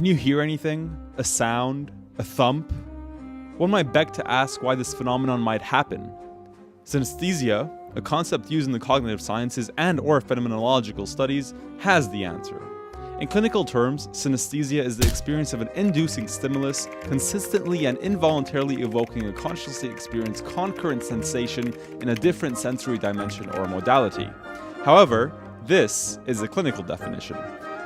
can you hear anything? A sound? A thump? One might beg to ask why this phenomenon might happen. Synaesthesia, a concept used in the cognitive sciences and/or phenomenological studies, has the answer. In clinical terms, synaesthesia is the experience of an inducing stimulus, consistently and involuntarily evoking a consciously experienced concurrent sensation in a different sensory dimension or modality. However, this is a clinical definition.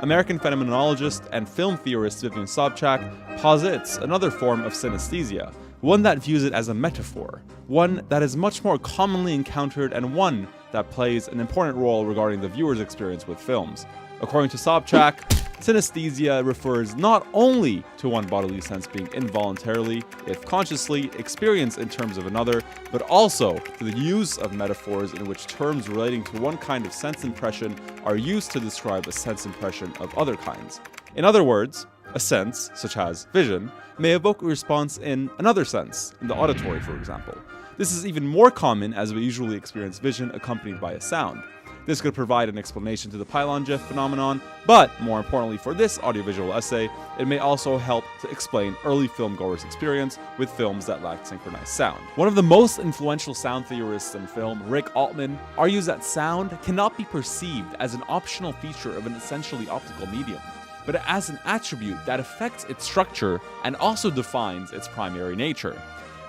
American phenomenologist and film theorist Vivian Sobchak posits another form of synaesthesia, one that views it as a metaphor, one that is much more commonly encountered and one that plays an important role regarding the viewer's experience with films. According to Sobchak, synaesthesia refers not only to one bodily sense being involuntarily, if consciously, experienced in terms of another, but also to the use of metaphors in which terms relating to one kind of sense impression are used to describe a sense impression of other kinds. In other words, a sense, such as vision, may evoke a response in another sense, in the auditory for example. This is even more common as we usually experience vision accompanied by a sound. This could provide an explanation to the pylon GIF phenomenon, but more importantly for this audiovisual essay, it may also help to explain early filmgoers' experience with films that lacked synchronized sound. One of the most influential sound theorists in film, Rick Altman, argues that sound cannot be perceived as an optional feature of an essentially optical medium, but as an attribute that affects its structure and also defines its primary nature.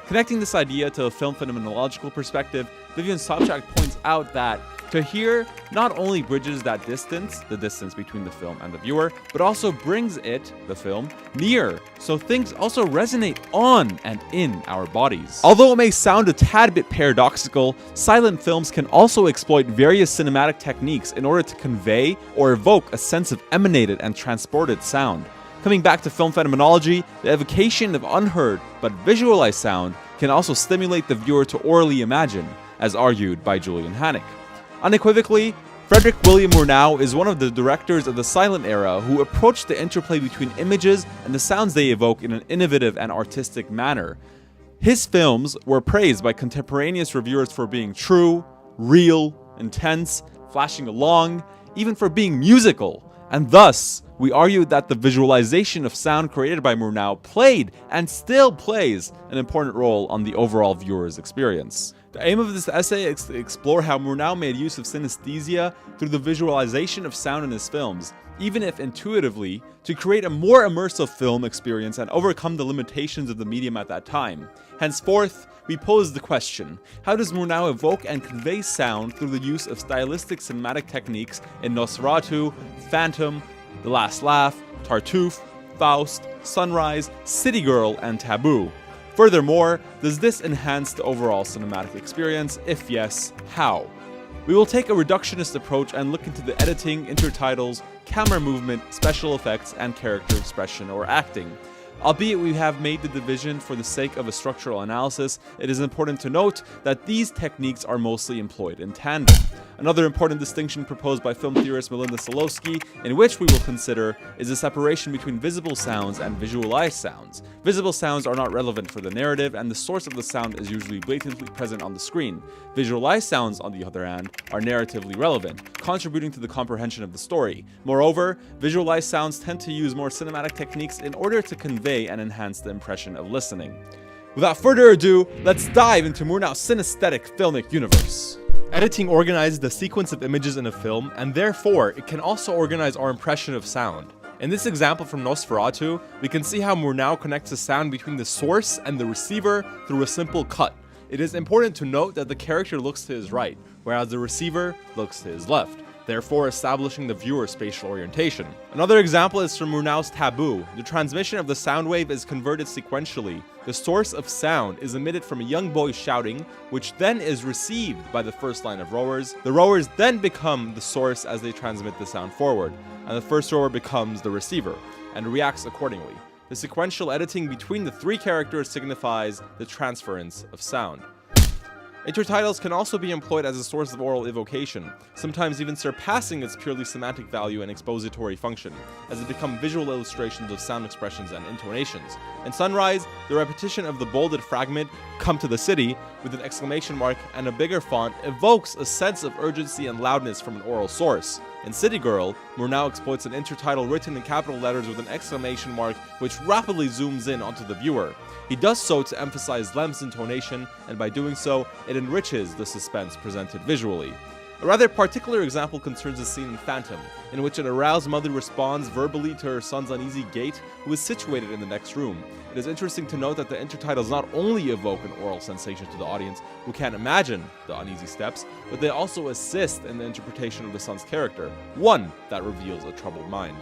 Connecting this idea to a film phenomenological perspective, Vivian Sobchak points out that to hear not only bridges that distance, the distance between the film and the viewer, but also brings it, the film, near, so things also resonate on and in our bodies. Although it may sound a tad bit paradoxical, silent films can also exploit various cinematic techniques in order to convey or evoke a sense of emanated and transported sound. Coming back to film phenomenology, the evocation of unheard but visualized sound can also stimulate the viewer to orally imagine, as argued by Julian Hannick. Unequivocally, Frederick William Murnau is one of the directors of the silent era who approached the interplay between images and the sounds they evoke in an innovative and artistic manner. His films were praised by contemporaneous reviewers for being true, real, intense, flashing along, even for being musical, and thus, we argued that the visualization of sound created by Murnau played, and still plays, an important role on the overall viewer's experience. The aim of this essay is to explore how Murnau made use of synaesthesia through the visualization of sound in his films, even if intuitively, to create a more immersive film experience and overcome the limitations of the medium at that time. Henceforth, we pose the question, how does Murnau evoke and convey sound through the use of stylistic cinematic techniques in Nosferatu, Phantom, The Last Laugh, Tartuffe, Faust, Sunrise, City Girl, and Taboo? Furthermore, does this enhance the overall cinematic experience? If yes, how? We will take a reductionist approach and look into the editing, intertitles, camera movement, special effects, and character expression or acting. Albeit we have made the division for the sake of a structural analysis, it is important to note that these techniques are mostly employed in tandem. Another important distinction proposed by film theorist Melinda Solowski, in which we will consider, is the separation between visible sounds and visualized sounds. Visible sounds are not relevant for the narrative, and the source of the sound is usually blatantly present on the screen. Visualized sounds, on the other hand, are narratively relevant, contributing to the comprehension of the story. Moreover, visualized sounds tend to use more cinematic techniques in order to convey and enhance the impression of listening. Without further ado, let's dive into Murnau's synesthetic filmic universe. Editing organizes the sequence of images in a film, and therefore, it can also organize our impression of sound. In this example from Nosferatu, we can see how Murnau connects the sound between the source and the receiver through a simple cut. It is important to note that the character looks to his right, whereas the receiver looks to his left, therefore establishing the viewer's spatial orientation. Another example is from Murnau's Taboo. The transmission of the sound wave is converted sequentially. The source of sound is emitted from a young boy shouting, which then is received by the first line of rowers. The rowers then become the source as they transmit the sound forward, and the first rower becomes the receiver, and reacts accordingly. The sequential editing between the three characters signifies the transference of sound. Intertitles can also be employed as a source of oral evocation, sometimes even surpassing its purely semantic value and expository function, as they become visual illustrations of sound expressions and intonations. In Sunrise, the repetition of the bolded fragment, "Come to the city," with an exclamation mark and a bigger font evokes a sense of urgency and loudness from an oral source. In City Girl, Murnau exploits an intertitle written in capital letters with an exclamation mark which rapidly zooms in onto the viewer. He does so to emphasize Lem's intonation, and by doing so, it enriches the suspense presented visually. A rather particular example concerns a scene in Phantom, in which an aroused mother responds verbally to her son's uneasy gait, who is situated in the next room. It is interesting to note that the intertitles not only evoke an oral sensation to the audience, who can't imagine the uneasy steps, but they also assist in the interpretation of the son's character, one that reveals a troubled mind.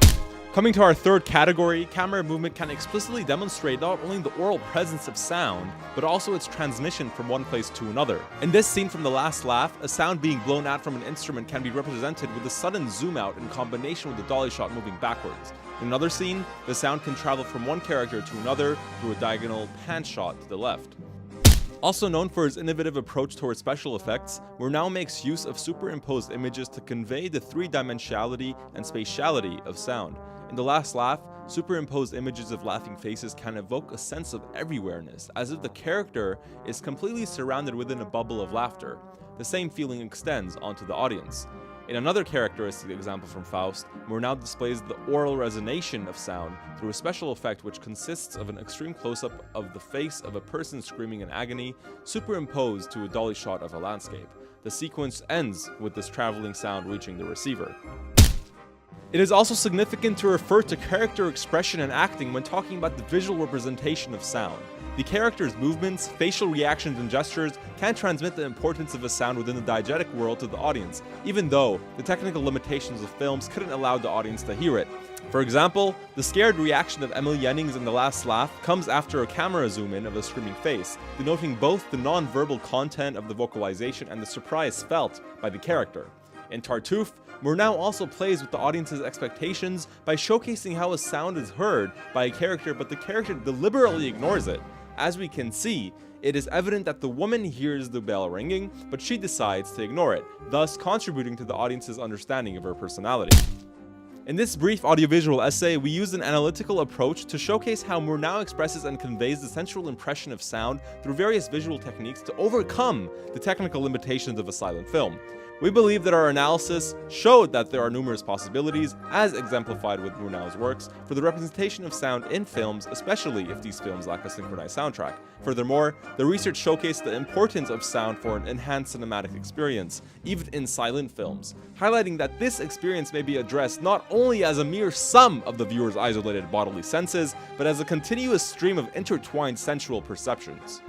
Coming to our third category, camera movement can explicitly demonstrate not only the oral presence of sound, but also its transmission from one place to another. In this scene from The Last Laugh, a sound being blown out from an instrument can be represented with a sudden zoom out in combination with the dolly shot moving backwards. In another scene, the sound can travel from one character to another through a diagonal pan shot to the left. Also known for his innovative approach towards special effects, Murnau makes use of superimposed images to convey the three-dimensionality and spatiality of sound. In The Last Laugh, superimposed images of laughing faces can evoke a sense of everywhereness, as if the character is completely surrounded within a bubble of laughter. The same feeling extends onto the audience. In another characteristic example from Faust, Murnau displays the oral resonation of sound through a special effect which consists of an extreme close-up of the face of a person screaming in agony, superimposed to a dolly shot of a landscape. The sequence ends with this traveling sound reaching the receiver. It is also significant to refer to character expression and acting when talking about the visual representation of sound. The character's movements, facial reactions, and gestures can transmit the importance of a sound within the diegetic world to the audience, even though the technical limitations of films couldn't allow the audience to hear it. For example, the scared reaction of Emily Jennings in The Last Laugh comes after a camera zoom-in of a screaming face, denoting both the non-verbal content of the vocalization and the surprise felt by the character. In Tartuffe, Murnau also plays with the audience's expectations by showcasing how a sound is heard by a character, but the character deliberately ignores it. As we can see, it is evident that the woman hears the bell ringing, but she decides to ignore it, thus contributing to the audience's understanding of her personality. In this brief audiovisual essay, we used an analytical approach to showcase how Murnau expresses and conveys the sensual impression of sound through various visual techniques to overcome the technical limitations of a silent film. We believe that our analysis showed that there are numerous possibilities, as exemplified with Murnau's works, for the representation of sound in films, especially if these films lack a synchronized soundtrack. Furthermore, the research showcased the importance of sound for an enhanced cinematic experience, even in silent films, highlighting that this experience may be addressed not only as a mere sum of the viewer's isolated bodily senses, but as a continuous stream of intertwined sensual perceptions.